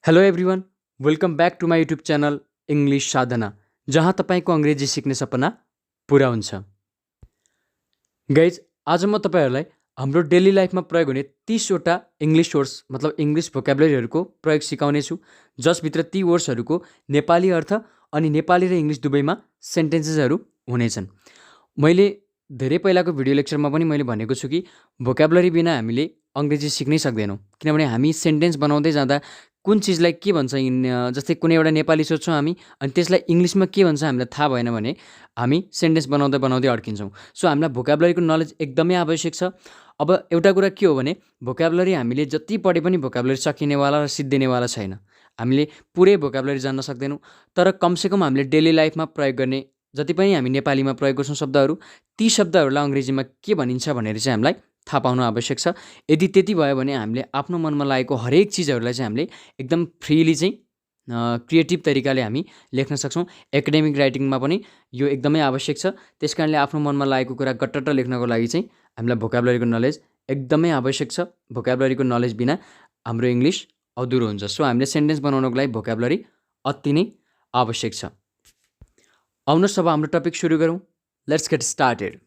Hello everyone, welcome back to my YouTube channel English Sadhana, जहाँ तपाईँको अङ्ग्रेजी सिक्ने सपना पुरा हुन्छ। गाइज, आज म तपाईँहरूलाई हाम्रो डेली लाइफमा प्रयोग हुने 30वटा इङ्ग्लिस वर्ड्स मतलब इङ्ग्लिस भोक्याबुलरीहरूको प्रयोग सिकाउनेछु, जसभित्र ती वर्ड्सहरूको नेपाली अर्थ अनि नेपाली र इङ्ग्लिस दुवैमा सेन्टेन्सेसहरू हुनेछन्। मैले धेरै पहिलाको भिडियो लेक्चरमा पनि मैले भनेको छु कि भोक्याबुलरी बिना हामीले अङ्ग्रेजी सिक्नै सक्दैनौँ, किनभने हामी सेन्टेन्स बनाउँदै जाँदा कुन चिजलाई के भन्छ जस्तै कुनै एउटा नेपाली सोध्छौँ हामी अनि त्यसलाई इङ्ग्लिसमा के भन्छ हामीलाई थाहा भएन भने हामी सेन्टेन्स बनाउँदै बनाउँदै अड्किन्छौँ। सो हामीलाई भोक्याबुलरीको नलेज एकदमै आवश्यक छ। अब एउटा कुरा के हो भने भोक्याबुलरी हामीले जति पढे पनि भोक्याबुलरी सकिनेवाला र सिद्धिनेवाला छैन। हामीले पुरै भोक्याबुलरी जान्न सक्दैनौँ, तर कमसेकम हामीले डेली लाइफमा प्रयोग गर्ने जति पनि हामी नेपालीमा प्रयोग गर्छौँ शब्दहरू, ती शब्दहरूलाई अङ्ग्रेजीमा के भनिन्छ भनेर चाहिँ हामीलाई थाहा पाउनु आवश्यक छ। यदि त्यति भयो भने हामीले आफ्नो मनमा लागेको हरेक चिजहरूलाई चाहिँ हामीले एकदम फ्रिली चाहिँ क्रिएटिभ तरिकाले हामी लेख्न सक्छौँ। एकाडेमिक राइटिङमा पनि यो एकदमै आवश्यक छ। त्यस कारणले आफ्नो मनमा लागेको कुरा गट्टट लेख्नको लागि चाहिँ हामीलाई भोक्याबुलरीको नलेज एकदमै आवश्यक छ। भोक्याबुलरीको नलेज बिना हाम्रो इङ्ग्लिस अधुरो हुन्छ। सो हामीले सेन्टेन्स बनाउनको लागि भोक्याबुलरी अति नै आवश्यक छ। आउनुहोस् अब हाम्रो टपिक सुरु गरौँ। Let's get started.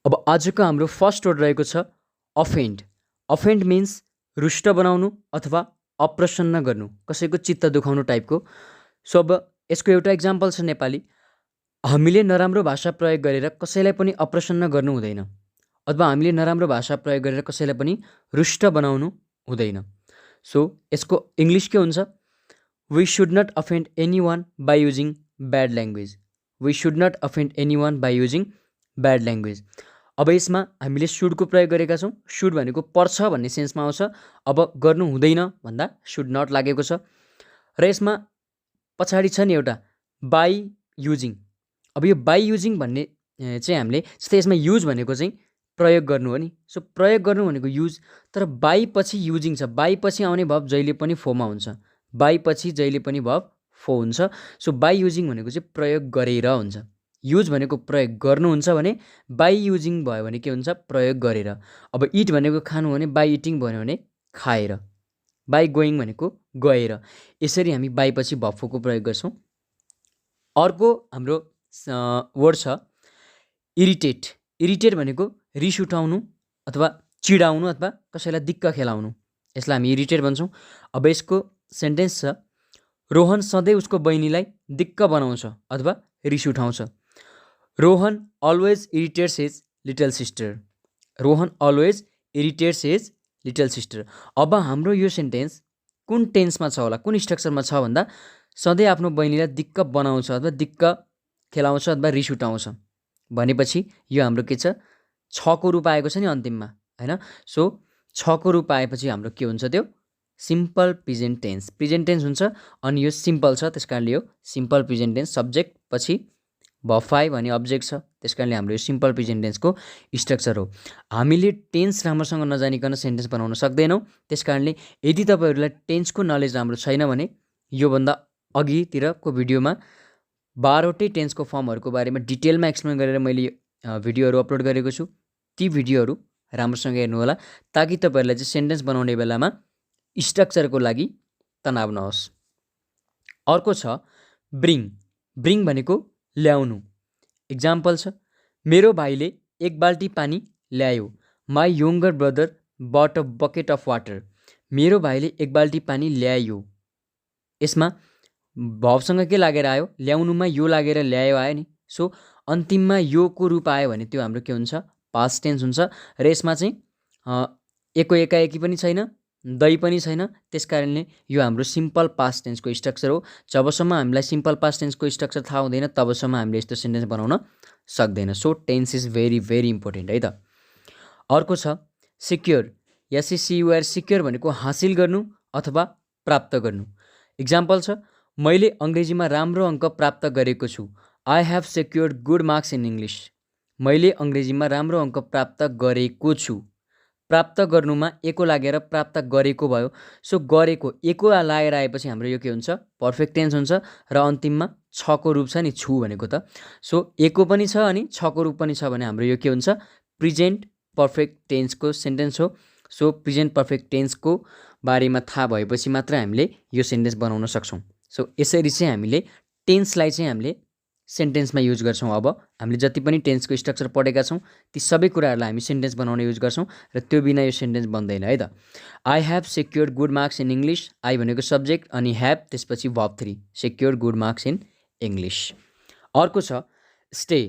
अब आजको हाम्रो फर्स्ट वर्ड रहेको छ अफेन्ड। अफेन्ड मिन्स रुष्ट बनाउनु अथवा अप्रसन्न गर्नु, कसैको चित्त दुखाउनु टाइपको। सो अब यसको एउटा इक्जाम्पल छ नेपाली। हामीले नराम्रो भाषा प्रयोग गरेर कसैलाई पनि अप्रसन्न गर्नु हुँदैन, अथवा हामीले नराम्रो भाषा प्रयोग गरेर कसैलाई पनि रुष्ट बनाउनु हुँदैन। सो यसको इङ्ग्लिस के हुन्छ? We should not offend anyone by using bad language. We should not offend anyone by using bad language. अब यसमा हामीले सुडको प्रयोग गरेका छौँ। सुड भनेको पर्छ भन्ने सेन्समा आउँछ। अब गर्नु हुँदैन भन्दा सुड नट लागेको छ। र यसमा पछाडि छ नि एउटा बाई युजिङ। अब यो बाई युजिङ भन्ने चाहिँ हामीले जस्तै यसमा युज भनेको चाहिँ प्रयोग गर्नु हो नि। सो प्रयोग गर्नु भनेको युज, तर बाई पछि युजिङ छ। बाई पछि आउने भब जहिले पनि फोमा हुन्छ। बाई पछि जहिले पनि भब फो हुन्छ। सो बाई युजिङ भनेको चाहिँ प्रयोग गरेर हुन्छ। युज भनेको प्रयोग गर्नुहुन्छ भने बाई युजिङ भयो भने के हुन्छ? प्रयोग गरेर। अब इट भनेको खानु भने बाई इटिङ भन्यो भने खाएर। बाई गोइङ भनेको गएर। यसरी हामी बाई पछि भफोको प्रयोग गर्छौँ। अर्को हाम्रो वर्ड छ इरिटेट। इरिटेट भनेको रिस उठाउनु अथवा चिडाउनु अथवा कसैलाई दिक्क खेलाउनु, यसलाई हामी इरिटेट भन्छौँ। अब यसको सेन्टेन्स छ रोहन सधैँ उसको बहिनीलाई दिक्क बनाउँछ अथवा रिस उठाउँछ। Rohan always irritates his little sister. Rohan always irritates his little sister. अब हाम्रो यो सेन्टेन्स कुन टेन्समा छ होला, कुन स्ट्रक्चरमा छ भन्दा सधैँ आफ्नो बहिनीलाई दिक्क बनाउँछ अथवा दिक्क खेलाउँछ अथवा रिस उठाउँछ भनेपछि यो हाम्रो के छ? छको रूप आएको छ नि अन्तिममा, होइन? सो छको रूप आएपछि हाम्रो के हुन्छ? त्यो simple present tense. Present tense हुन्छ अनि यो सिम्पल छ, त्यस कारणले यो सिम्पल प्रेजेन्ट टेन्स। सब्जेक्ट पछि भब फाइभ अनि अब्जेक्ट छ, त्यस कारणले हाम्रो यो सिम्पल प्रेजेन्ट टेन्सको स्ट्रक्चर हो। हामीले टेन्स राम्रोसँग नजानिकन सेन्टेन्स बनाउन सक्दैनौँ। त्यस कारणले यदि तपाईँहरूलाई टेन्सको नलेज राम्रो छैन भने योभन्दा अघितिरको भिडियोमा 12वटै टेन्सको फर्महरूको बारेमा डिटेलमा एक्सप्लेन गरेर मैले भिडियोहरू अपलोड गरेको छु। ती भिडियोहरू राम्रोसँग हेर्नुहोला ताकि तपाईँहरूलाई चाहिँ सेन्टेन्स बनाउने बेलामा स्ट्रक्चरको लागि तनाव नहोस्। अर्को छ ब्रिङ। ब्रिङ भनेको ल्याउनु। इक्जाम्पल छ मेरो भाइले एक बाल्टी पानी ल्यायो। My younger brother but a bucket of water. मेरो भाइले एक बाल्टी पानी ल्यायो। यसमा भवसँग के लागेर आयो? ल्याउनुमा यो लागेर ल्यायो आयो नि। सो अन्तिममा योको रूप आयो भने त्यो हाम्रो के हुन्छ? पास्ट टेन्स हुन्छ। र यसमा चाहिँ एको एकाएकी पनि छैन, दही पनि छैन, त्यस कारणले यो हाम्रो सिम्पल पास्ट टेन्सको स्ट्रक्चर हो। जबसम्म हामीलाई सिम्पल पास्ट टेन्सको स्ट्रक्चर थाहा हुँदैन तबसम्म हामीले यस्तो सेन्टेन्स बनाउन सक्दैन। So tense is very very important है त। अर्को छ सिक्योर। एसइसियुआर। सिक्योर भनेको हासिल गर्नु अथवा प्राप्त गर्नु। इक्जाम्पल छ मैले अङ्ग्रेजीमा राम्रो अङ्क प्राप्त गरेको छु। I have secured good marks in English. मैले अङ्ग्रेजीमा राम्रो अङ्क प्राप्त गरेको छु। प्राप्त गर्नुमा एको लागेर प्राप्त गरेको भयो। सो गरेको एको लागेर आएपछि हाम्रो यो के हुन्छ, पर्फेक्ट टेन्स हुन्छ र अन्तिममा छको रूप छ नि, छु भनेको त। सो एको पनि छ अनि छको रूप पनि छ भने हाम्रो यो के हुन्छ, प्रेजेन्ट पर्फेक्ट टेन्सको सेन्टेन्स हो। सो प्रेजेन्ट पर्फेक्ट टेन्सको बारेमा थाहा भएपछि मात्र हामीले यो सेन्टेन्स बनाउन सक्छौँ। सो यसरी चाहिँ हामीले टेन्सलाई चाहिँ हामीले सेन्टेन्समा युज गर्छौँ। अब हामीले जति पनि टेन्सको स्ट्रक्चर पढेका छौँ ती सबै कुराहरूलाई हामी सेन्टेन्स बनाउन युज गर्छौँ र त्यो बिना यो सेन्टेन्स बन्दैन है त। I have secured good marks in English. I भनेको सब्जेक्ट अनि हेभ त्यसपछि verb 3, secured good marks in English. अर्को छ स्टे,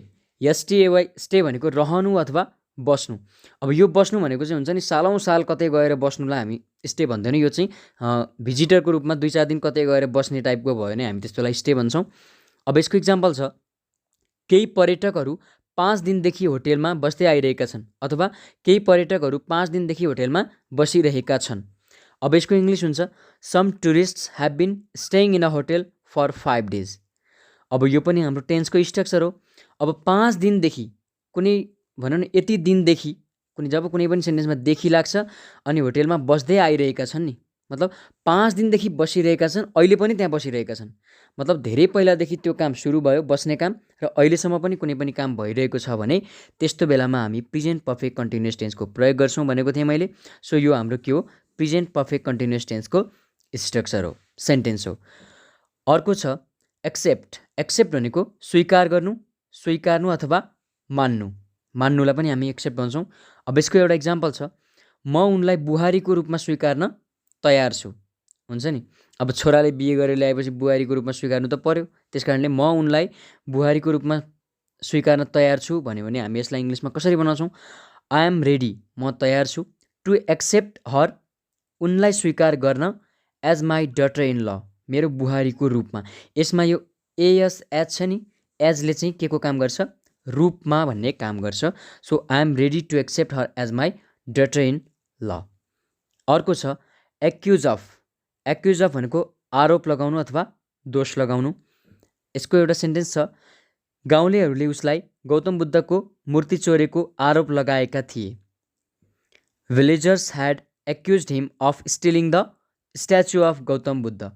एसटिएवाई, स्टे भनेको रहनु अथवा बस्नु। अब यो बस्नु भनेको चाहिँ हुन्छ नि सालौँ साल कतै गएर बस्नुलाई हामी स्टे भन्दैनौँ। यो चाहिँ भिजिटरको रूपमा 2-4 दिन कतै गएर बस्ने टाइपको भयो भने हामी त्यस्तोलाई स्टे भन्छौँ। अब यसको इक्जाम्पल छ, केही पर्यटकहरू 5 दिनदेखि होटेलमा बस्दै आइरहेका छन् अथवा केही पर्यटकहरू 5 दिनदेखि होटेलमा बसिरहेका छन्। अब यसको इङ्ग्लिस हुन्छ, some tourists have been staying in a hotel for 5 days। अब यो पनि हाम्रो टेन्सको स्ट्रक्चर हो। अब 5 दिनदेखि, कुनै भनौँ न यति दिनदेखि, जब कुनै पनि सेन्टेन्समा देखि लाग्छ अनि होटेलमा बस्दै आइरहेका छन् नि, मतलब 5 दिनदेखि बसिरहेका छन्, अहिले पनि त्यहाँ बसिरहेका छन्, मतलब धेरै पहिलादेखि त्यो काम सुरु भयो बस्ने काम र अहिलेसम्म पनि कुनै पनि काम भइरहेको छ भने त्यस्तो बेलामा हामी प्रेजेन्ट पर्फेक्ट कन्टिन्युअस टेन्सको प्रयोग गर्छौँ भनेको थिएँ मैले। सो यो हाम्रो के हो, प्रेजेन्ट पर्फेक्ट कन्टिन्युअस टेन्सको स्ट्रक्चर हो, सेन्टेन्स हो। अर्को छ एक्सेप्ट। एक्सेप्ट भनेको स्वीकार गर्नु, स्वीकार्नु अथवा मान्नु। मान्नुलाई पनि हामी एक्सेप्ट भन्छौँ। अब यसको एउटा इक्जाम्पल छ, म उनलाई बुहारीको रूपमा स्वीकार्न तयार छु। हुन्छ नि, अब छोराले बिहे गरेर ल्याएपछि बुहारीको रूपमा स्वीकार्नु त पर्यो, त्यस कारणले म उनलाई बुहारीको रूपमा स्वीकार्न तयार छु भन्यो भने हामी यसलाई इङ्ग्लिसमा कसरी बनाउँछौँ, आई एम रेडी, म तयार छु, टु एक्सेप्ट हर, उनलाई स्वीकार गर्न, एज माई डटर इन ल, मेरो बुहारीको रूपमा। यसमा यो एएसएच छ नि, एजले चाहिँ के को काम गर्छ, रूपमा भन्ने काम गर्छ। So I am ready to accept her as my daughter in law. अर्को छ एक्युज अफ। एक्युज अफ भनेको आरोप लगाउनु अथवा दोष लगाउनु। यसको एउटा सेन्टेन्स छ, गाउँलेहरूले उसलाई गौतम बुद्धको मूर्ति चोरेको आरोप लगाएका थिए। Villagers had accused him of stealing the statue of Gautam Buddha.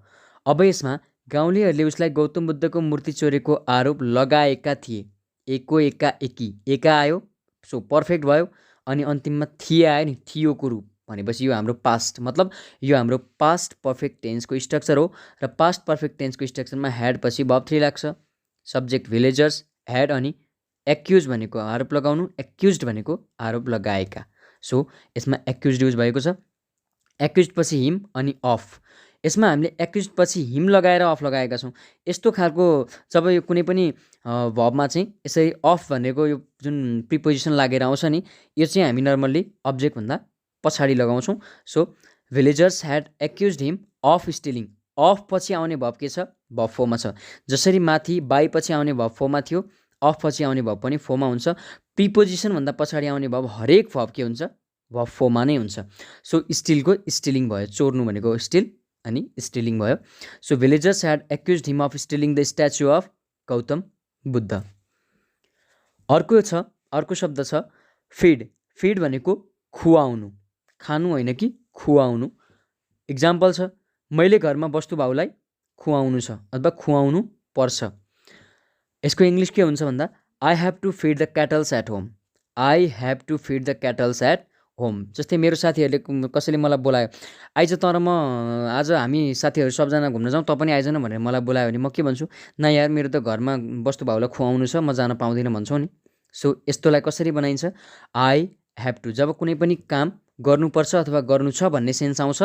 अब यसमा गाउँलेहरूले उसलाई गौतम बुद्धको मूर्ति चोरेको आरोप लगाएका थिए। एको एका एकी, एका आयो सो पर्फेक्ट भयो अनि अन्तिममा थिए आयो नि, थियोको रूप भनेपछि यो हाम्रो पास्ट, मतलब यो हाम्रो पास्ट पर्फेक्ट टेन्सको स्ट्रक्चर हो र पास्ट पर्फेक्ट टेन्सको स्ट्रक्चरमा ह्याड पछि भर्ब 3 लाग्छ, सब्जेक्ट भिलेजर्स, ह्याड अनि एक्युज भनेको आरोप लगाउनु, एक्युज्ड भनेको आरोप लगाएका। सो यसमा एक्युज्ड युज भएको छ। एक्युज्ड पछि हिम अनि अफ। यसमा हामीले एक्युज्ड पछि हिम लगाएर अफ लगाएका छौँ। यस्तो खालको जब यो कुनै पनि भर्बमा चाहिँ यसरी अफ भनेको यो जुन प्रिपोजिसन लागेर आउँछ नि, यो चाहिँ हामी नर्मल्ली अब्जेक्टभन्दा पछाडि लगाउँछौँ। So villagers had accused him of stealing. Of पछि आउने भर्ब के छ, भर्ब 4 मा छ। जसरी माथि बाई पछि आउने भर्ब 4 मा थियो, अफ पछि आउने भर्ब पनि 4 मा हुन्छ। प्रिपोजिसनभन्दा पछाडि आउने भर्ब हरेक भर्ब के हुन्छ, भर्ब 4 मा नै हुन्छ। सो स्टिलको स्टिलिङ भयो, चोर्नु भनेको स्टिल अनि स्टिलिङ भयो। So villagers had accused him of stealing the statue of Gautam Buddha. अर्को शब्द छ फिड। फिड भनेको खुवाउनु, खानु होइन कि खुवाउनु। इक्जाम्पल छ, मैले घरमा वस्तुभाउलाई खुवाउनु छ अथवा खुवाउनु पर्छ। यसको इङ्ग्लिस के हुन्छ भन्दा, I have to feed the cattles at home. I have to feed the cattles at home. जस्तै मेरो साथीहरूले कसैले मलाई बोलायो, आइज तर म आज हामी साथीहरू सबजना घुम्न जाउँ, त पनि आइज न भनेर मलाई बोलायो भने म के भन्छु, न यार मेरो त घरमा वस्तुभाउलाई खुवाउनु छ, म जान पाउँदिनँ भन्छौँ नि। सो यस्तोलाई कसरी बनाइन्छ, आई हेभ टु। जब कुनै पनि काम गर्नुपर्छ अथवा गर्नु छ भन्ने सेन्स आउँछ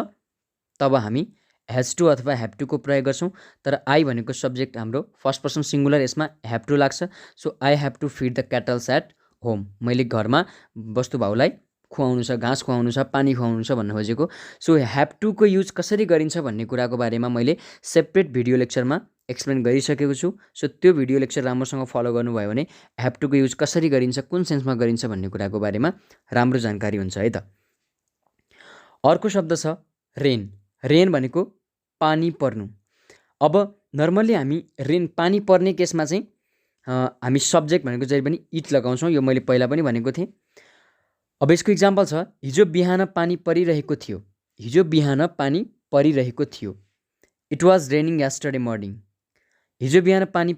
तब हामी हेज टु अथवा हेभ टुको प्रयोग गर्छौँ। तर आई भनेको सब्जेक्ट हाम्रो फर्स्ट पर्सन सिङ्गुलर, यसमा हेभ टु लाग्छ। So I have to feed the cattles at home. मैले घरमा वस्तुभाउलाई खुवाउनु छ, घाँस खुवाउनु छ, पानी खुवाउनु छ भन्न खोजेको। सो हेभ टुको युज कसरी गरिन्छ भन्ने कुराको बारेमा मैले सेपरेट भिडियो लेक्चरमा एक्सप्लेन गरिसकेको छु। सो त्यो भिडियो लेक्चर राम्रोसँग फलो गर्नुभयो भने हेभ टुको युज कसरी गरिन्छ, कुन सेन्समा गरिन्छ भन्ने कुराको बारेमा राम्रो जानकारी हुन्छ है त। अर्को शब्द छ रेन। रेन भनेको पानी पर्नु। अब नर्मल्ली हामी रेन पानी पर्ने केसमा चाहिँ हामी सब्जेक्ट भनेको जहिले पनि इट लगाउँछौँ। यो मैले पहिला पनि भनेको थिएँ। अब यसको इक्जाम्पल छ, हिजो बिहान पानी परिरहेको थियो। हिजो बिहान पानी परिरहेको थियो। It was raining yesterday morning. हिजो बिहान पानी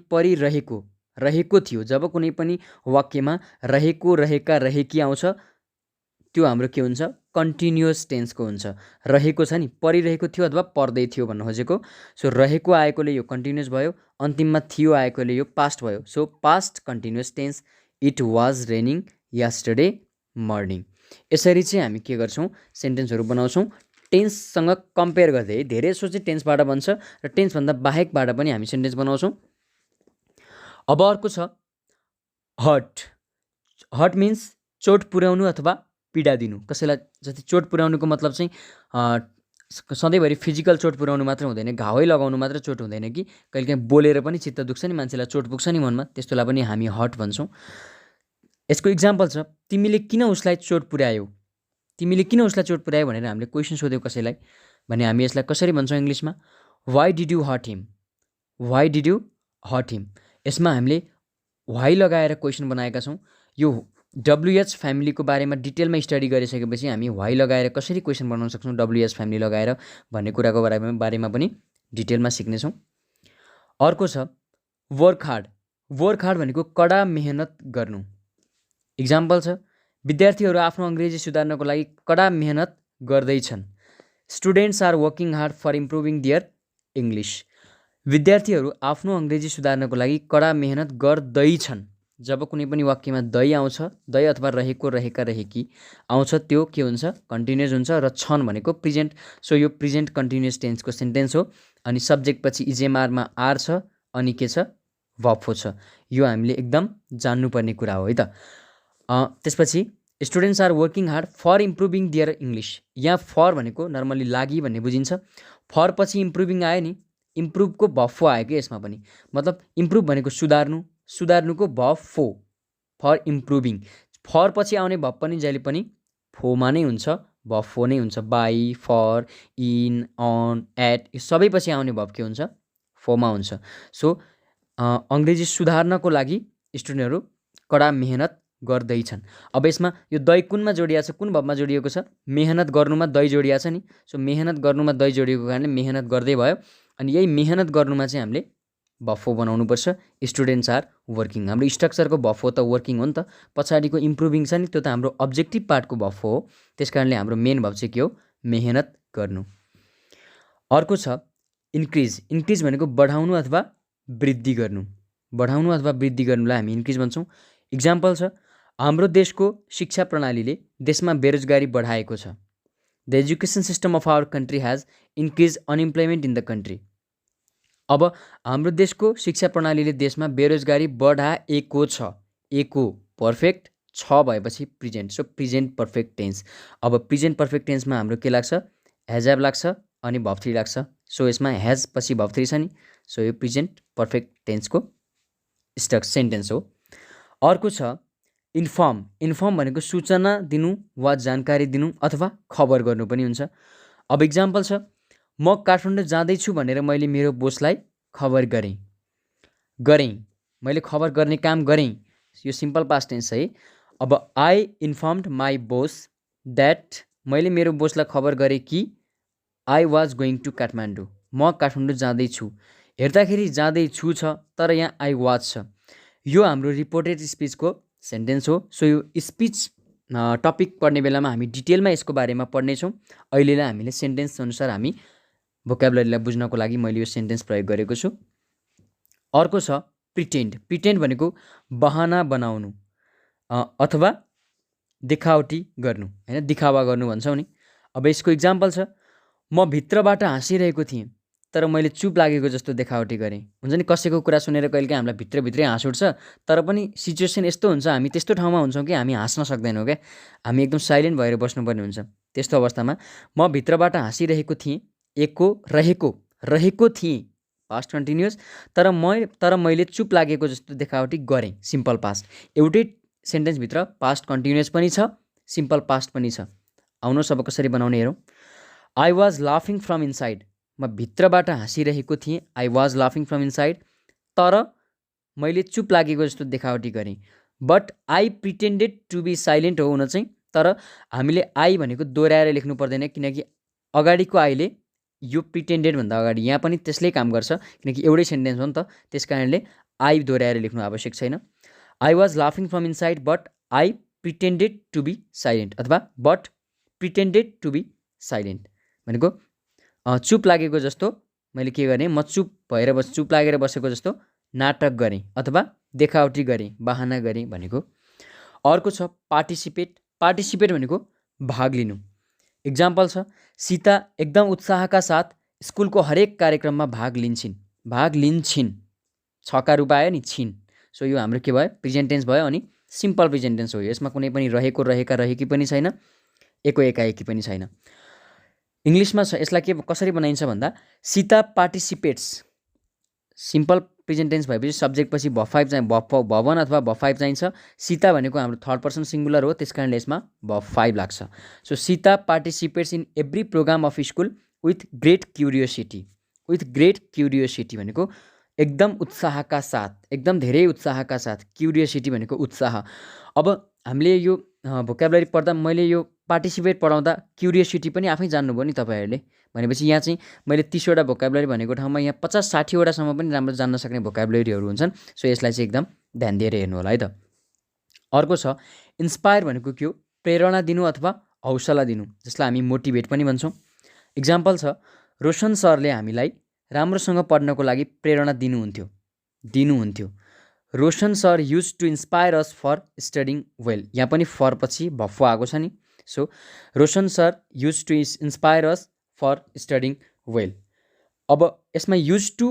रहेको थियो। जब कुनै पनि वाक्यमा रहेको, रहेका, रहेकी आउँछ त्यो हाम्रो के हुन्छ, कन्टिन्युअस टेन्सको हुन्छ। रहेको छ नि, परिरहेको थियो अथवा पर्दै थियो भन्नु खोजेको। सो रहेको आएकोले यो कन्टिन्युअस भयो, अन्तिममा थियो आएकोले यो पास्ट भयो। So past continuous tense, it was raining yesterday morning. यसरी चाहिँ हामी के गर्छौँ, सेन्टेन्सहरू बनाउँछौँ टेन्ससँग कम्पेयर गर्दै। धेरै जसो चाहिँ टेन्सबाट बन्छ र टेन्सभन्दा बाहेकबाट पनि हामी सेन्टेन्स बनाउँछौँ। अब अर्को छ हर्ट। हर्ट मिन्स चोट पुर्याउनु अथवा पीडा दिनु। कसैलाई जति चोट पुर्याउनुको मतलब चाहिँ सधैँभरि फिजिकल चोट पुर्याउनु मात्र हुँदैन, घावै लगाउनु मात्र चोट हुँदैन कि कहिलेकाहीँ बोलेर पनि चित्त दुख्छ नि, मान्छेलाई चोट पुग्छ नि मनमा, त्यस्तोलाई पनि हामी हर्ट भन्छौँ। यसको इक्जाम्पल छ, तिमीले किन उसलाई चोट पुर्यायौ। तिमीले किन उसलाई चोट पुर्यायौ भनेर हामीले क्वेसन सोध्यौ कसैलाई भने हामी यसलाई कसरी भन्छौँ इङ्ग्लिसमा, why did you hurt him. Why did you hurt him. यसमा हामीले वाइ लगाएर क्वेसन बनाएका छौँ। यो WH फ्यामिलीको बारेमा डिटेलमा स्टडी गरिसकेपछि हामी वाइ लगाएर कसरी क्वेसन बनाउन सक्छौँ WH फ्यामिली लगाएर भन्ने कुराको बारेमा पनि डिटेलमा सिक्नेछौँ। अर्को छ वर्क हार्ड। वर्क हार्ड भनेको कडा मेहनत गर्नु। इक्जाम्पल छ, विद्यार्थीहरू आफ्नो अङ्ग्रेजी सुधार्नको लागि कडा मेहनत गर्दैछन्। Students are working hard for improving their English. विद्यार्थीहरू आफ्नो अङ्ग्रेजी सुधार्नको लागि कडा मेहनत गर्दैछन्। जब कुनै पनि वाक्यमा दै आउँछ, दै अथवा रहेको, रहेका, रहेकी आउँछ त्यो के हुन्छ, कन्टिन्युअस हुन्छ र छन् भनेको प्रेजेन्ट। सो यो प्रेजेन्ट कन्टिन्युअस टेन्सको सेन्टेन्स हो। अनि सब्जेक्ट पछि इजेएमआरमा आर छ अनि के छ, भर्ब छ। यो हामीले एकदम जान्नुपर्ने कुरा हो है त। त्यसपछि students are working hard for improving their English. यहाँ फर भनेको नर्मली लागि भन्ने बुझिन्छ। फर पछि इम्प्रुभिङ आयो नि, इम्प्रुभको भर्ब आयो कि यसमा पनि, मतलब इम्प्रुभ भनेको सुधार्नु, सुधार्नुको भर्ब फर इम्प्रुभिङ। फर पछि आउने भर्ब पनि जहिले पनि फोमा नै हुन्छ, भर्ब नै हुन्छ। By, for, in, on, at यो सबै पछि आउने भर्ब के हुन्छ, फोमा हुन्छ। सो अङ्ग्रेजी सुधार्नको लागि स्टुडेन्टहरू कडा मेहनत गर्दैछन्। अब यसमा यो दै कुनमा जोडिया छ, कुन भर्बमा जोडिएको छ, मेहनत गर्नुमा दै जोडिया छ नि। सो मेहनत गर्नुमा दै जोडिएको कारणले मेहनत गर्दै भयो। अनि यही मेहनत गर्नुमा चाहिँ हामीले भर्ब बनाउनुपर्छ। स्टुडेन्ट्स आर वर्किङ, हाम्रो स्ट्रक्चरको भर्ब त वर्किङ हो नि त। पछाडिको इम्प्रुभिङ छ नि, त्यो त हाम्रो अब्जेक्टिभ पार्टको भर्ब हो। त्यस कारणले हाम्रो मेन भर्ब चाहिँ के हो, मेहनत गर्नु। अर्को छ इन्क्रिज। इन्क्रिज भनेको बढाउनु अथवा वृद्धि गर्नु। बढाउनु अथवा वृद्धि गर्नुलाई हामी इन्क्रिज भन्छौँ। इक्जाम्पल छ, हाम्रो देशको शिक्षा प्रणालीले देशमा बेरोजगारी बढाएको छ। The education system of our country has increase unemployment in the country. अब हाम्रो देशको शिक्षा प्रणालीले देशमा बेरोजगारी बढाएको छ। एको पर्फेक्ट, छ भएपछि present, so present perfect tense. अब प्रेजेन्ट पर्फेक्ट टेन्समा हाम्रो के लाग्छ, हेज हेभ लाग्छ अनि भर्ब 3 लाग्छ। सो यसमा हेज पछि भर्ब 3 छ नि। सो यो प्रेजेन्ट पर्फेक्ट टेन्सको सेन्टेन्स हो। अर्को छ इन्फर्म। इन्फर्म भनेको सूचना दिनु वा जानकारी दिनु अथवा खबर गर्नु पनि हुन्छ। अब इक्जाम्पल छ, म काठमाडौँ जाँदैछु भनेर मैले मेरो बोसलाई खबर गरेँ। मैले खबर गर्ने काम गरेँ। यो सिम्पल पास्ट टेन्स है। अब I informed my boss that, मैले मेरो बोसलाई खबर गरेँ कि I was going to Kathmandu, म काठमाडौँ जाँदैछु। हेर्दाखेरि जाँदैछु छ तर यहाँ आई वाज छ। यो हाम्रो रिपोर्टेड स्पिचको सेन्टेन्स हो। सो यो स्पिच टपिक पढ्ने बेलामा हामी डिटेलमा यसको बारेमा पढ्नेछौँ। अहिलेलाई हामीले सेन्टेन्स अनुसार हामी भोक्याबुलरीलाई बुझ्नको लागि मैले यो सेन्टेन्स प्रयोग गरेको छु। अर्को छ प्रिटेन्ड। प्रिटेन्ड भनेको बहाना बनाउनु अथवा देखावटी गर्नु, होइन, दिखावा गर्नु भन्छौँ नि। अब यसको इक्जाम्पल छ, म भित्रबाट हाँसिरहेको थिएँ तर मैले चुप लागेको जस्तो देखावटी गरेँ। हुन्छ नि, कसैको कुरा सुनेर कहिलेकाहीँ हामीलाई भित्रभित्रै हाँस उठ्छ, तर पनि सिचुएसन यस्तो हुन्छ, हामी त्यस्तो ठाउँमा हुन्छौँ कि हामी हाँस्न सक्दैनौँ क्या, हामी एकदम साइलेन्ट भएर बस्नुपर्ने हुन्छ। त्यस्तो अवस्थामा म भित्रबाट हाँसिरहेको थिएँ, एको रहेको थिएँ पास्ट कन्टिन्युअस, तर मैले चुप लागेको जस्तो देखावटी गरेँ, सिम्पल पास्ट। एउटै सेन्टेन्सभित्र पास्ट कन्टिन्युअस पनि छ, सिम्पल पास्ट पनि छ। आउनुहोस् अब कसरी बनाउने हेरौँ। आई वाज लाफिङ फ्रम इनसाइड, म भित्रबाट हाँसिरहेको थिएँ, आई वाज लाफिङ फ्रम इनसाइड, तर मैले चुप लागेको जस्तो देखावटी गरेँ। But I pretended to be silent हो हुन चाहिँ, तर हामीले आई भनेको दोहोऱ्याएर लेख्नु पर्दैन, किनकि अगाडिको आईले यो प्रिटेन्डेड भन्दा अगाडि यहाँ पनि त्यसले काम गर्छ, किनकि एउटै सेन्टेन्स हो नि त, त्यस कारणले आई दोहोऱ्याएर लेख्नु आवश्यक छैन। आई वाज लाफिङ from inside but I pretended to be silent, अथवा but pretended to be silent भनेको चुप लागेको जस्तो मैले के गरेँ, म चुप लागेर बसेको जस्तो नाटक गरेँ अथवा देखावटी गरेँ, बहाना गरेँ भनेको। अर्को छ पार्टिसिपेट। पार्टिसिपेट भनेको भाग लिनु। इक्जाम्पल छ, सीता एकदम उत्साहका साथ स्कुलको हरेक कार्यक्रममा भाग लिन्छिन्। छका रूप आयो नि, छिन्। सो यो हाम्रो के भयो, प्रेजेन्ट टेन्स भयो, अनि सिम्पल प्रेजेन्ट टेन्स हो। यसमा कुनै पनि रहेको, रहेका, रहेकी पनि छैन, एको एकाएकी पनि छैन। इङ्ग्लिसमा यसलाई कसरी बनाइन्छ भन्दा, Sita participates. Simple present tense भएपछि सब्जेक्ट पछि भवन अथवा भ5 चाहिन्छ। सीता भनेको हाम्रो थर्ड पर्सन सिङ्गुलर हो, त्यस कारणले यसमा भ5 लाग्छ। So Sita participates in every program of school with great curiosity. With great curiosity भनेको एकदम उत्साहका साथ, एकदम धेरै उत्साहका साथ। क्युरियोसिटी भनेको उत्साह। अब हामीले यो भोक्याबुलरी पढ्दा मैले यो पार्टिसिपेट पढाउँदा क्युरियोसिटी पनि आफै जान्नुभयो नि तपाईँहरूले। भनेपछि यहाँ चाहिँ मैले 30वटा भोक्याबुलरी भनेको ठाउँमा यहाँ 50-60वटासम्म पनि राम्रो जान्न सक्ने भोक्याबुलरीहरू हुन्छन्। सो यसलाई चाहिँ एकदम ध्यान दिएर हेर्नु होला है त। अर्को छ इन्स्पायर भनेको के हो, प्रेरणा दिनु अथवा हौसला दिनु, जसलाई हामी मोटिभेट पनि भन्छौँ। इक्जाम्पल छ, रोशन सरले हामीलाई राम्रोसँग पढ्नको लागि प्रेरणा दिनुहुन्थ्यो। Roshan sir use to inspire us for studying well. यहाँ पनि फर पछि भफ्फो आएको छ नि। So Roshan sir use to inspire us for studying well. अब यसमा युज टु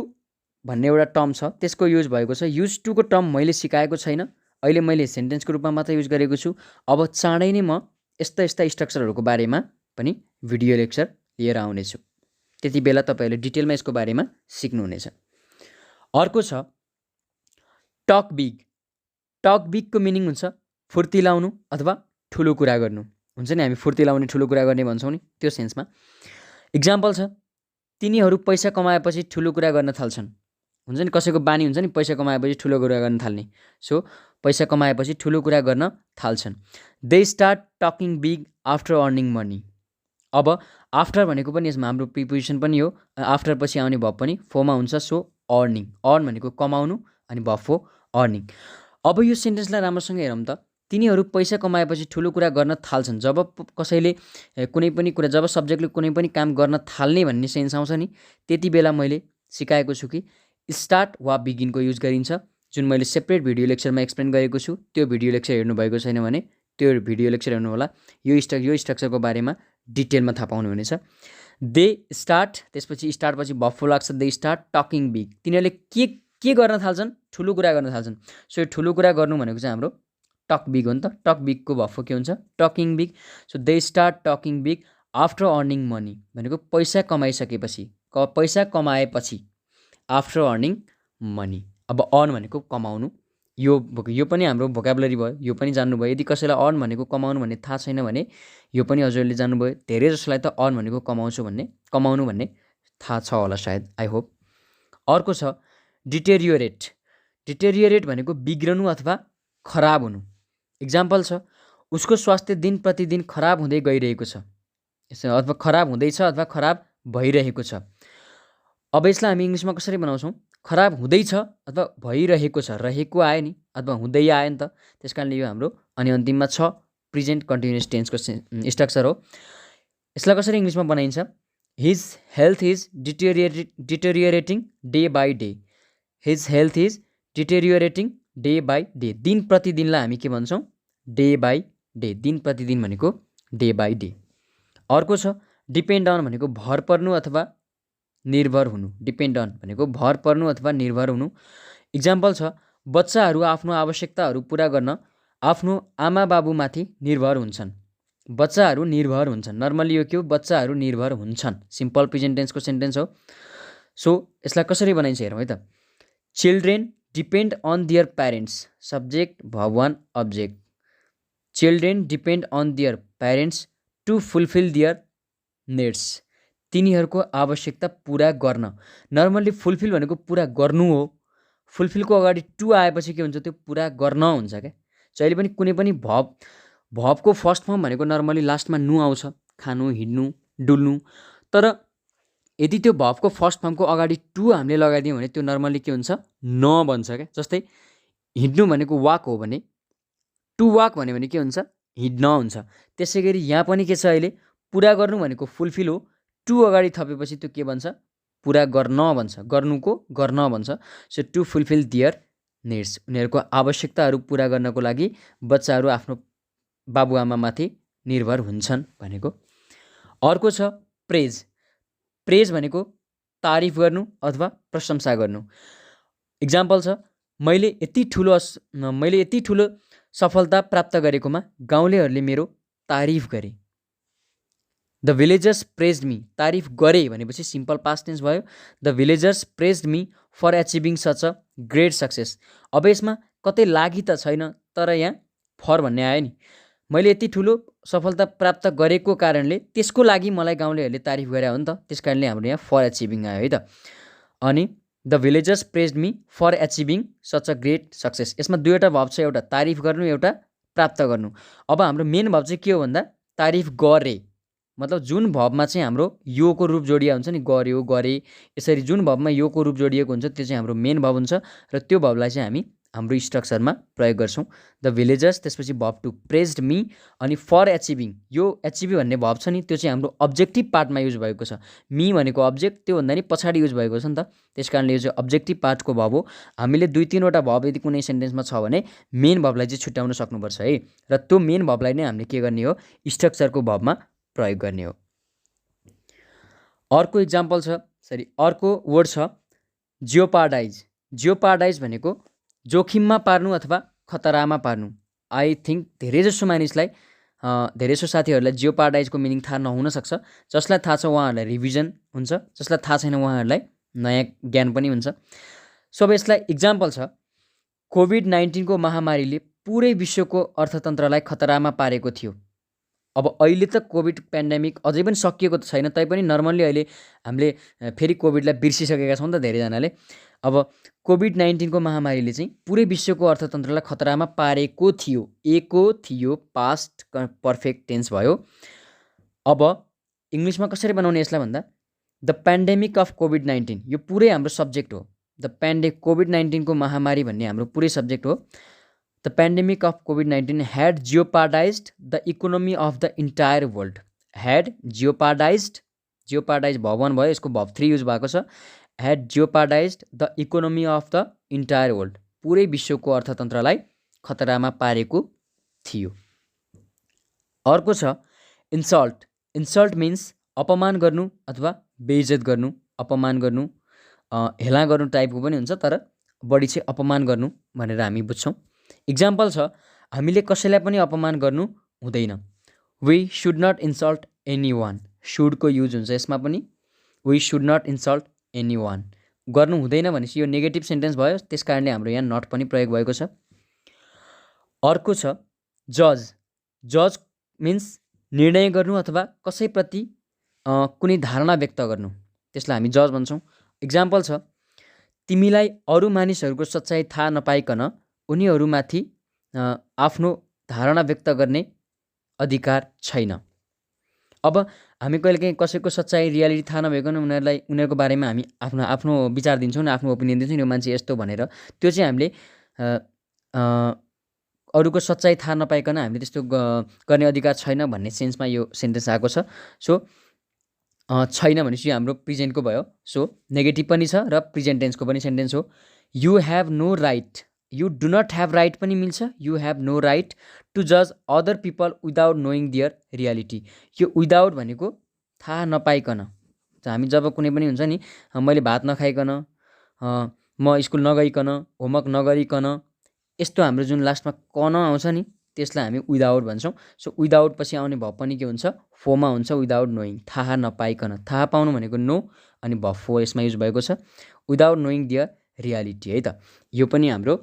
भन्ने एउटा टर्म छ, त्यसको युज भएको छ। युज टुको टर्म मैले सिकाएको छैन, अहिले मैले सेन्टेन्सको रूपमा मात्र युज गरेको छु। अब चाँडै नै म यस्ता स्ट्रक्चरहरूको बारेमा पनि भिडियो लेक्चर लिएर आउनेछु, त्यति बेला तपाईँहरूले डिटेलमा यसको बारेमा सिक्नुहुनेछ। अर्को छ टक बिग। टक बिगको मिनिङ हुन्छ फुर्तिलाउनु अथवा ठुलो कुरा गर्नु। हुन्छ नि, हामी फुर्तिलाउने, ठुलो कुरा गर्ने भन्छौँ नि, त्यो सेन्समा। इक्जाम्पल छ, तिनीहरू पैसा कमाएपछि ठुलो कुरा गर्न थाल्छन्। हुन्छ नि, कसैको बानी हुन्छ नि पैसा कमाएपछि ठुलो कुरा गर्न थाल्ने। सो पैसा कमाएपछि ठुलो कुरा गर्न थाल्छन्। They start talking big after earning money. अब आफ्टर भनेको पनि यसमा हाम्रो प्रिपोजिसन पनि हो, आफ्टर पछि आउने भब पनि फोमा हुन्छ। सो अर्निङ, अर्न भनेको कमाउनु, अनि भब हो अर्निङ। अब यो सेन्टेन्सलाई राम्रोसँग हेरौँ त। तिनीहरू पैसा कमाएपछि ठुलो कुरा गर्न थाल्छन्। जब कसैले कुनै पनि कुरा, जब सब्जेक्टले कुनै पनि काम गर्न थाल्ने भन्ने सेन्स आउँछ नि, त्यति बेला मैले सिकाएको छु कि स्टार्ट वा बिगिनको युज गरिन्छ, जुन मैले सेपरेट भिडियो लेक्चरमा एक्सप्लेन गरेको छु। त्यो भिडियो लेक्चर हेर्नुभएको छैन भने त्यो भिडियो लेक्चर हेर्नु होला। यो स्ट्रक्चरको बारेमा डिटेलमा थाहा पाउनुहुनेछ। दे स्टार्ट, त्यसपछि स्टार्टपछि भफ्फो लाग्छ, दे स्टार्ट टकिङ बिग। तिनीहरूले के गर्न थाल्छन्, ठुलो कुरा गर्न थाल्छन्। सो यो ठुलो कुरा गर्नु भनेको चाहिँ हाम्रो टक बिग हो नि त। टक बिगको भफ्फो के हुन्छ, talking big. So they start talking big after earning money भनेको पैसा कमाएपछि, आफ्टर अर्निङ मनी। अब अर्न भनेको कमाउनु, यो पनि हाम्रो भोक्याबुलरी भयो, यो पनि जान्नुभयो। यदि कसैलाई अर्न भनेको कमाउनु भन्ने थाहा छैन भने यो पनि हजुरले जान्नुभयो। धेरै जसोलाई त अर्न भनेको कमाउनु भन्ने थाहा छ होला सायद, आई होप। अर्को छ डिटेरियोरेट। डिटेरियोरेट भनेको बिग्रनु अथवा खराब हुनु। इक्जाम्पल छ, उसको स्वास्थ्य दिन प्रतिदिन खराब हुँदै गइरहेको छ, अथवा खराब हुँदैछ अथवा खराब भइरहेको छ। अब यसलाई हामी इङ्ग्लिसमा कसरी बनाउँछौँ, खराब हुँदैछ अथवा भइरहेको छ, रहेको आयो नि अथवा हुँदै आयो नि त, त्यस कारणले यो हाम्रो अनि अन्तिममा छ प्रेजेन्ट कन्टिन्युअस टेन्सको स्ट्रक्चर हो। यसलाई कसरी इङ्ग्लिसमा बनाइन्छ, his health is deteriorating day by day. His health is deteriorating day by day. दिन प्रतिदिनलाई हामी के भन्छौँ, डे बाई डे। दिन प्रतिदिन भनेको डे बाई डे। अर्को छ डिपेन्ड अन भनेको भर पर्नु अथवा निर्भर हुनु। डिपेन्ड अन भनेको भर पर्नु अथवा निर्भर हुनु। इक्जाम्पल छ, बच्चाहरू आफ्नो आवश्यकताहरू पुरा गर्न आफ्नो आमा बाबुमाथि निर्भर हुन्छन्। बच्चाहरू निर्भर हुन्छन्, नर्मली यो के हो, बच्चाहरू निर्भर हुन्छन्। सिम्पल प्रेजेन्ट टेन्सको सेन्टेन्स हो। सो यसलाई कसरी बनाइन्छ हेरौँ है त। Children depend on their parents, subject verb one object. Children depend on their parents to fulfil their needs. तिनीहरूको आवश्यकता पुरा गर्न। नर्मल्ली फुलफिल भनेको पुरा गर्नु हो, फुलफिलको अगाडि टु आएपछि के हुन्छ, त्यो पुरा गर्न हुन्छ क्या। जहिले पनि कुनै पनि भर्ब भर्बको फर्स्ट फर्म भनेको नर्मली लास्टमा नु आउँछ, खानु, हिँड्नु, डुल्नु। तर यदि त्यो भर्बको फर्स्ट फर्मको अगाडि टु हामीले लगाइदियौँ भने त्यो नर्मली के हुन्छ, न बन्छ क्या। जस्तै हिँड्नु भनेको वाक हो भने टु वाक भन्यो भने के हुन्छ, हिँड्न हुन्छ। त्यसै गरी यहाँ पनि के छ, अहिले पुरा गर्नु भनेको फुलफिल हो, टु अगाडि थपेपछि त्यो के बन्छ, पुरा गर्न भन्छ, गर्नुको गर्न भन्छ। So to fulfil their needs, उनीहरूको आवश्यकताहरू पुरा गर्नको लागि बच्चाहरू आफ्नो बाबुआमामाथि निर्भर हुन्छन् भनेको। अर्को छ प्रेज। प्रेज भनेको तारिफ गर्नु अथवा प्रशंसा गर्नु। इक्जाम्पल छ, मैले यति ठुलो सफलता प्राप्त गरेकोमा गाउँलेहरूले मेरो तारिफ गरे। द भिलेजर्स प्रेज्ड मी, तारिफ गरे भनेपछि सिम्पल पास्ट टेन्स भयो। The villagers praised me for achieving such a great success. अब यसमा कतै लागि त छैन, तर यहाँ फर भन्ने आयो नि। मैले यति ठुलो सफलता प्राप्त गरेको कारणले त्यसको लागि मलाई गाउँलेहरूले तारिफ गरे हो नि त, त्यस कारणले हाम्रो यहाँ फर एचिभिङ आयो है त। अनि the villagers praised me for achieving such a great success, यसमा दुईवटा भर्ब छ, एउटा तारिफ गर्नु, एउटा प्राप्त गर्नु। अब हाम्रो मेन भर्ब चाहिँ के हो भन्दा तारिफ गरे, मतलब जुन भर्बमा चाहिँ हाम्रो योको रूप जोडिएको हुन्छ नि, गर्यो, गरे, यसरी जुन भर्बमा योको रूप जोडिएको हुन्छ त्यो चाहिँ हाम्रो मेन भर्ब हुन्छ र त्यो भर्बलाई चाहिँ हामी हाम्रो स्ट्रक्चरमा प्रयोग गर्छौँ। द भिलेजर्स, त्यसपछि भर्ब टु प्रेज्ड मी, अनि फर एचिभिङ, यो एचिभी भन्ने भर्ब छ नि त्यो चाहिँ हाम्रो अब्जेक्टिभ पार्टमा युज भएको छ। मी भनेको अब्जेक्ट, त्योभन्दा नि पछाडि युज भएको छ नि त, त्यस कारणले यो चाहिँ अब्जेक्टिभ पार्टको भर्ब हो। हामीले 2-3वटा भर्ब यदि कुनै सेन्टेन्समा छ भने मेन भर्बलाई चाहिँ छुट्याउन सक्नुपर्छ है, र त्यो मेन भर्बलाई नै हामीले के गर्ने हो, स्ट्रक्चरको भर्बमा प्रयोग गर्ने हो। अर्को इक्जाम्पल छ, अर्को वर्ड छ जियोपार्डाइज। जियोपार्डाइज भनेको जोखिममा पार्नु अथवा खतरामा पार्नु। आई थिङ्क धेरैजसो मानिसलाई, धेरैजसो साथीहरूलाई जियोपार्डाइजको मिनिङ थाहा नहुन सक्छ। जसलाई थाहा छ उहाँहरूलाई रिभिजन हुन्छ, जसलाई थाहा छैन उहाँहरूलाई नयाँ ज्ञान पनि हुन्छ। सो अब यसलाई इक्जाम्पल छ, कोभिड-19 महामारीले पुरै विश्वको अर्थतन्त्रलाई खतरामा पारेको थियो। अब अहिले त कोभिड पेन्डेमिक अझै पनि सकिएको त छैन, तैपनि नर्मल्ली अहिले हामीले फेरि कोभिडलाई बिर्सिसकेका छौँ त धेरैजनाले। अब कोभिड-19 महामारीले चाहिँ पुरै विश्वको अर्थतन्त्रलाई खतरामा पारेको थियो, एको थियो, पास्ट पर्फेक्ट टेन्स भयो। अब इङ्ग्लिसमा कसरी बनाउने यसलाई भन्दा द पेन्डेमिक अफ कोभिड-19, यो पुरै हाम्रो सब्जेक्ट हो। द कोभिड-19 महामारी भन्ने हाम्रो पुरै सब्जेक्ट हो। The pandemic of COVID-19 had jeopardized the economy of the entire world. Had jeopardized, jeopardize verb 1 भयो, यसको verb 3 युज भएको छ। Had jeopardized the economy of the entire world, पुरै विश्वको अर्थतन्त्रलाई खतरामा पारेको थियो। अर्को छ इन्सल्ट। इन्सल्ट मिन्स अपमान गर्नु अथवा बेइज्जत गर्नु, अपमान गर्नु, हेला गर्नु टाइपको पनि हुन्छ, तर बढी चाहिँ अपमान गर्नु भनेर हामी बुझ्छौँ। इक्जाम्पल छ, हामीले कसैलाई पनि अपमान गर्नु हुँदैन। We should not insult anyone, सुडको युज हुन्छ यसमा पनि। We should not insult anyone, गर्नु हुँदैन भनेपछि यो नेगेटिभ सेन्टेन्स भयो, त्यस कारणले हाम्रो यहाँ नट पनि प्रयोग भएको छ। अर्को छ जज। जज मिन्स निर्णय गर्नु अथवा कसैप्रति कुनै धारणा व्यक्त गर्नु, त्यसलाई हामी जज भन्छौँ। इक्जाम्पल छ, तिमीलाई अरू मानिसहरूको सच्चाइ थाहा नपाइकन उनीहरूमाथि आफ्नो धारणा व्यक्त गर्ने अधिकार छैन। अब हामी कहिलेकाहीँ कसैको सच्चाइ रियालिटी थाहा नभइकन उनीहरूको बारेमा हामी आफ्नो विचार दिन्छौँ न, आफ्नो ओपिनियन दिन्छौँ, यो मान्छे यस्तो भनेर, त्यो चाहिँ हामीले अरूको सच्चाइ थाहा नपाइकन हामीले त्यस्तो गर्ने अधिकार छैन भन्ने सेन्समा यो सेन्टेन्स आएको छ। सो छैन भनेपछि हाम्रो प्रेजेन्टको भयो, सो नेगेटिभ पनि छ र प्रेजेन्ट टेन्सको पनि सेन्टेन्स हो। You have no right, you do not have right पनि मिल्छ। You have no right to जज other people without knowing their reality. यो विदाउट भनेको थाहा नपाइकन, हामी जब कुनै पनि हुन्छ नि, मैले भात नखाइकन, म स्कुल नगइकन, होमवर्क नगरिकन, यस्तो हाम्रो जुन लास्टमा कन आउँछ नि, त्यसलाई हामी विदाउट भन्छौँ। सो विदाउट पछि आउने भर्ब पनि के हुन्छ, फोमा हुन्छ, विदाउट नोइङ, थाहा नपाइकन। थाहा पाउनु भनेको नो, अनि भर्ब फो यसमा युज भएको छ, विदाउट नोइङ दियर रियालिटी है त। यो पनि हाम्रो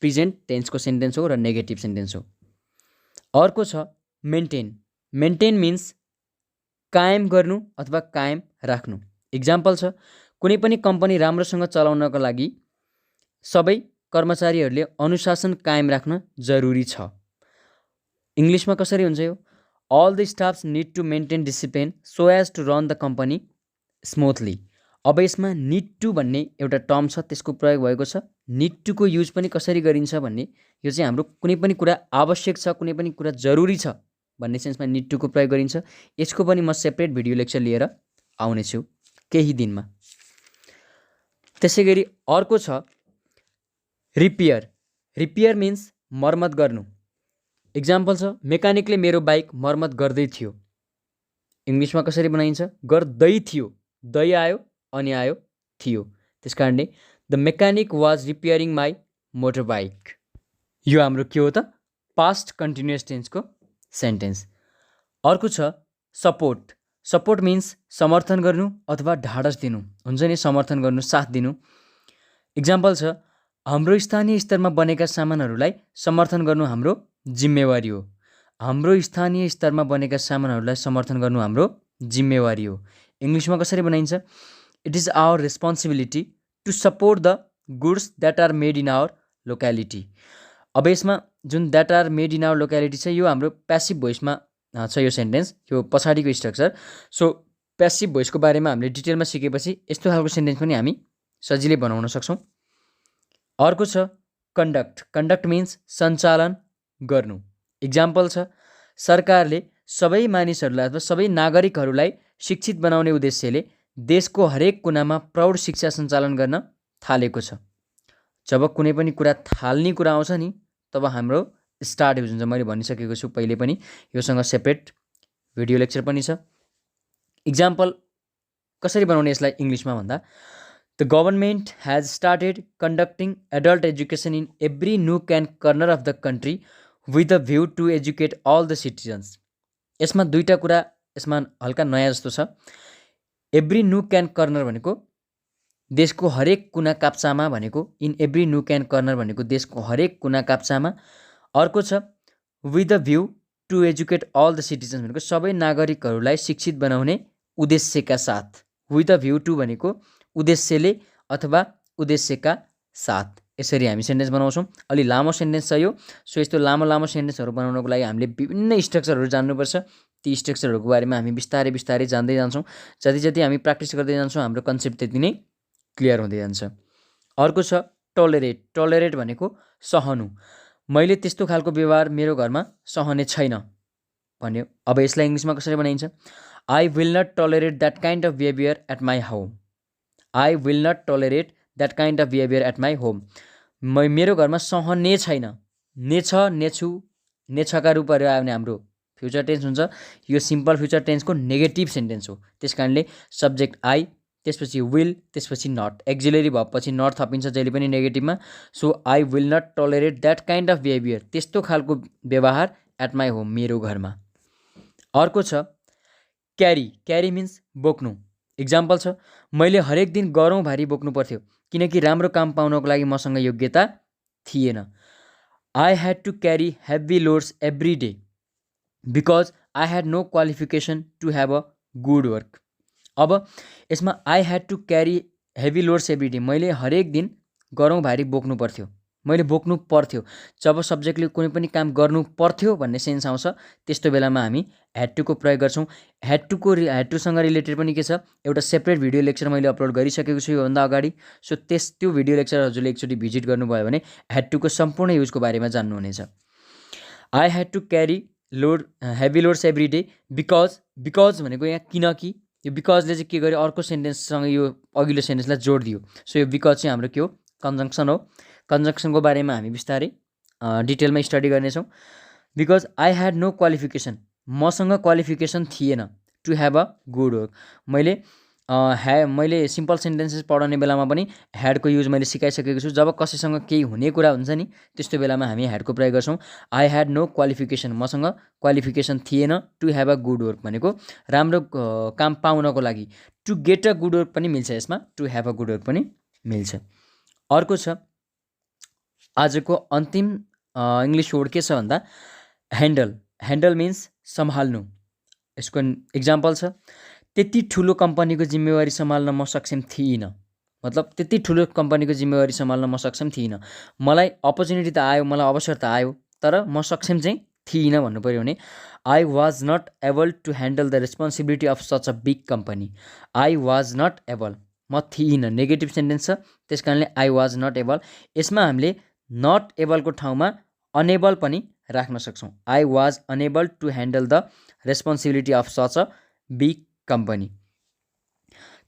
प्रेजेन्ट टेन्सको सेन्टेन्स हो र नेगेटिभ सेन्टेन्स हो। अर्को छ मेन्टेन। मेन्टेन मिन्स कायम गर्नु अथवा कायम राख्नु। इक्जाम्पल छ, कुनै पनि कम्पनी राम्रोसँग चलाउनको लागि सबै कर्मचारीहरूले अनुशासन कायम राख्न जरुरी छ। इङ्ग्लिसमा कसरी हुन्छ यो? All the staffs need to maintain discipline so as to run the company smoothly. अब यसमा निड टु भन्ने एउटा टर्म छ, त्यसको प्रयोग भएको छ। निड टुको युज पनि कसरी गरिन्छ भन्ने, यो चाहिँ हाम्रो कुनै पनि कुरा आवश्यक छ, कुनै पनि कुरा जरुरी छ भन्ने सेन्समा निड टुको प्रयोग गरिन्छ। यसको पनि म सेपरेट भिडियो लेक्चर लिएर आउनेछु केही दिनमा। त्यसै गरी अर्को छ रिपेयर। रिपेयर मिन्स मर्मत गर्नु। इक्जाम्पल छ, मेकानिकले मेरो बाइक मर्मत गर्दै थियो। इङ्ग्लिसमा कसरी बनाइन्छ? गर्दै थियो, दै आयो अनि आयो थियो, त्यस कारणले the mechanic was repairing my motor bike. यो हाम्रो के हो त? पास्ट कन्टिन्युअस टेन्सको सेन्टेन्स। अर्को छ सपोर्ट। सपोर्ट मिन्स समर्थन गर्नु अथवा ढाडस दिनु, हुन्छ नि, समर्थन गर्नु, साथ दिनु। इक्जाम्पल छ, हाम्रो स्थानीय स्तरमा बनेका सामानहरूलाई समर्थन गर्नु हाम्रो जिम्मेवारी हो। हाम्रो स्थानीय स्तरमा बनेका सामानहरूलाई समर्थन गर्नु हाम्रो जिम्मेवारी हो। इङ्ग्लिसमा कसरी बनाइन्छ? It is our responsibility to support the goods that are made in our locality. अब यसमा जुन that are made in our locality छ, यो हाम्रो प्यासिभ भोइसमा छ यो सेन्टेन्स, यो पछाडिको स्ट्रक्चर। सो प्यासिभ भोइसको बारेमा हामीले डिटेलमा सिकेपछि यस्तो खालको सेन्टेन्स पनि हामी सजिलै बनाउन सक्छौँ। अर्को छ कन्डक्ट। कन्डक्ट मिन्स सञ्चालन गर्नु। इक्जाम्पल छ, सरकारले सबै मानिसहरूलाई अथवा सबै नागरिकहरूलाई शिक्षित बनाउने उद्देश्यले देशको हरेक कुनामा प्रौढ शिक्षा सञ्चालन गर्न थालेको छ। जब कुनै पनि कुरा थाल्ने कुरा आउँछ नि, तब हाम्रो स्टार्ट युज हुन्छ। मैले भनिसकेको छु पहिले पनि, योसँग सेपरेट भिडियो लेक्चर पनि छ। इक्जाम्पल कसरी बनाउने यसलाई इङ्ग्लिसमा भन्दा, the government has started conducting adult education in every nook and corner of the country with a view to educate all the citizens. यसमा दुईवटा कुरा यसमा हल्का नयाँ जस्तो छ। एभ्री नुक एन्ड कर्नर भनेको देशको हरेक कुना काप्चामा भनेको, in every nook and corner भनेको देशको हरेक कुना काप्चामा। अर्को छ with a view to educate all the citizens भनेको सबै नागरिकहरूलाई शिक्षित बनाउने उद्देश्यका साथ। विथ अ भ्यू टु भनेको उद्देश्यले अथवा उद्देश्यका साथ। यसरी हामी सेन्टेन्स बनाउँछौँ। अलि लामो सेन्टेन्स छ यो। सो यस्तो लामो लामो सेन्टेन्सहरू बनाउनको लागि हामीले विभिन्न स्ट्रक्चरहरू जान्नुपर्छ। ती स्ट्रक्चरहरूको बारेमा हामी बिस्तारै बिस्तारै जान्दै जान्छौँ। जति जति हामी प्र्याक्टिस गर्दै जान्छौँ, हाम्रो कन्सेप्ट त्यति नै क्लियर हुँदै जान्छ। अर्को छ टोलरेट। टोलरेट भनेको सहनु। मैले त्यस्तो खालको व्यवहार मेरो घरमा सहने छैन भन्यो। अब यसलाई इङ्ग्लिसमा कसरी बनाइन्छ? I will not tolerate that kind of behaviour at my home. I will not tolerate that kind of behaviour at my home. मेरो घरमा सहने छैन। नेछ, नेछु, नेछका रूपहरू आयो भने हाम्रो फ्युचर टेन्स हुन्छ। यो सिम्पल फ्युचर टेन्सको नेगेटिभ सेन्टेन्स हो। त्यस कारणले सब्जेक्ट आई, त्यसपछि विल, त्यसपछि नट, एक्जिलरी भएपछि नट थपिन्छ जहिले पनि नेगेटिभमा। So I will not tolerate that kind of behaviour, त्यस्तो खालको व्यवहार एट माई होम, मेरो घरमा। अर्को छ क्यारी। क्यारी मिन्स बोक्नु। इक्जाम्पल छ, मैले हरेक दिन गरौँ भारी बोक्नु पर्थ्यो किनकि राम्रो काम पाउनको लागि मसँग योग्यता थिएन। I had to carry heavy loads every day because I had no qualification to have a good work. अब यसमा I had to carry heavy loads every day, मैले हरेक दिन गरौँ भारी बोक्नु पर्थ्यो, मैले बोक्नु पर्थ्यो। जब सब्जेक्टले कुनै पनि काम गर्नु पर्थ्यो भन्ने सेन्स आउँछ, त्यस्तो बेलामा हामी ह्याड टुको प्रयोग गर्छौँ। ह्याड टुसँग रिलेटेड पनि के छ, एउटा सेपरेट भिडियो लेक्चर मैले अपलोड गरिसकेको छु योभन्दा अगाडि। सो त्यो भिडियो लेक्चर हजुरले एकचोटि भिजिट गर्नुभयो भने ह्याड टुको सम्पूर्ण युजको बारेमा जान्नुहुनेछ। I had to carry heavy loads every day because भनेको यहाँ किनकि, यो बिकजले चाहिँ के गर्यो, अर्को सेन्टेन्ससँग यो अघिल्लो सेन्टेन्सलाई जोड दियो। सो यो बिकज चाहिँ हाम्रो के हो, कन्जङ्सन हो। कन्जङ्सनको बारेमा हामी बिस्तारै डिटेलमा स्टडी गर्नेछौँ। Because I had no qualification, मसँग क्वालिफिकेसन थिएन to have a good work. मैले सिम्पल सेन्टेन्सेस पढाउने बेलामा पनि ह्याडको युज मैले सिकाइसकेको छु। जब कसैसँग केही हुने कुरा हुन्छ नि, त्यस्तो बेलामा हामी ह्याडको प्रयोग गर्छौँ। आई ह्याड नो क्वालिफिकेसन, मसँग क्वालिफिकेसन थिएन to have a good work भनेको राम्रो काम पाउनको लागि। To get a good work पनि मिल्छ यसमा, to have a good work पनि मिल्छ। अर्को छ आजको अन्तिम इङ्ग्लिस वर्ड के छ भन्दा ह्यान्डल। ह्यान्डल मिन्स सम्हाल्नु। यसको इक्जाम्पल छ, त्यति ठुलो कम्पनीको जिम्मेवारी सम्हाल्न म सक्षम थिइनँ। मतलब त्यति ठुलो कम्पनीको जिम्मेवारी सम्हाल्न म सक्षम थिइनँ। मलाई अपर्च्युनिटी त आयो, मलाई अवसर त आयो, तर म सक्षम चाहिँ थिइनँ भन्नु पऱ्यो भने I was not able to handle the responsibility of such a big company. I was not able, म थिइनँ, नेगेटिभ सेन्टेन्स छ, त्यस कारणले आई वाज नट एबल। यसमा हामीले नट एबलको ठाउँमा अनेबल पनि राख्न सक्छौँ। I was unable to handle the responsibility of such a big company.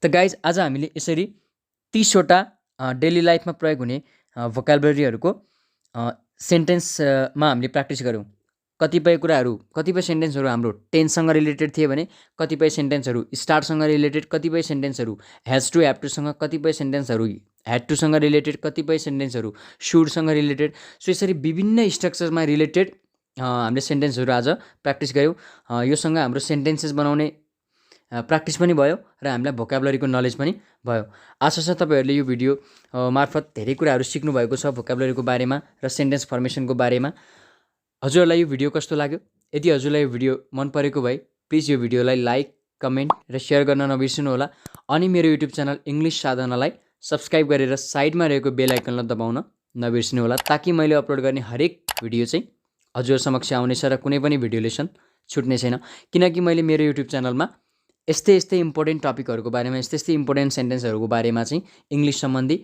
त गाइज आज हामीले यसरी 30वटा डेली लाइफमा प्रयोग हुने भोकाबुलरीहरूको सेन्टेन्समा हामीले प्र्याक्टिस गऱ्यौँ। कतिपय कुराहरू, कतिपय सेन्टेन्सहरू हाम्रो टेन्ससँग रिलेटेड थिए भने कतिपय सेन्टेन्सहरू स्टार्टसँग रिलेटेड, कतिपय सेन्टेन्सहरू हेज टु ह्याभ टुसँग, कतिपय सेन्टेन्सहरू ह्याड टुसँग रिलेटेड, कतिपय सेन्टेन्सहरू सुडसँग रिलेटेड। सो यसरी विभिन्न स्ट्रक्चरमा रिलेटेड हामीले सेन्टेन्सहरू आज प्र्याक्टिस गऱ्यौँ। योसँग हाम्रो सेन्टेन्सेस बनाउने प्र्याक्टिस पनि भयो र हामीलाई भोकाबुलरीको नलेज पनि भयो। आशा छ तपाईँहरूले यो भिडियो मार्फत धेरै कुराहरू सिक्नुभएको छ भोकाबुलरीको बारेमा र सेन्टेन्स फर्मेसनको बारेमा। हजुरहरूलाई यो भिडियो कस्तो लाग्यो? यदि हजुरलाई यो भिडियो मन परेको भए प्लिज यो भिडियोलाई लाइक, कमेन्ट र सेयर गर्न नबिर्सिनु होला। अनि मेरो युट्युब च्यानल इङ्ग्लिस साधनालाई सब्सक्राइब गरेर साइडमा रहेको बेल आइकनलाई दबाउन नबिर्सिनु होला, ताकि मैले अपलोड गर्ने हरेक भिडियो चाहिँ हजुर समक्ष आउनेछ र कुनै पनि भिडियो लेसन छुट्ने छैन। किनकि मैले मेरो युट्युब च्यानलमा यस्तै इम्पोर्टेन्ट टपिकहरूको बारेमा, यस्तै इम्पोर्टेन्ट सेन्टेन्सहरूको बारेमा चाहिँ इङ्ग्लिस सम्बन्धी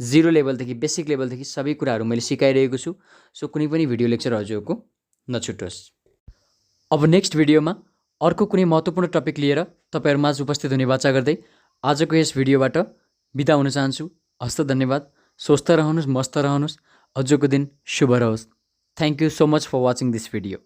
0 लेभलदेखि बेसिक लेभलदेखि सबै कुराहरू मैले सिकाइरहेको छु। सो कुनै पनि भिडियो लेक्चर हजुरको नछुटोस्। अब नेक्स्ट भिडियोमा अर्को कुनै महत्त्वपूर्ण टपिक लिएर तपाईँहरूमा उपस्थित हुने वाचा गर्दै आजको यस भिडियोबाट बिदा हुन चाहन्छु। हस्त धन्यवाद। स्वस्थ रहनुहोस्, मस्त रहनुहोस्। आजको दिन शुभ रहोस्। Thank you so much for watching this video.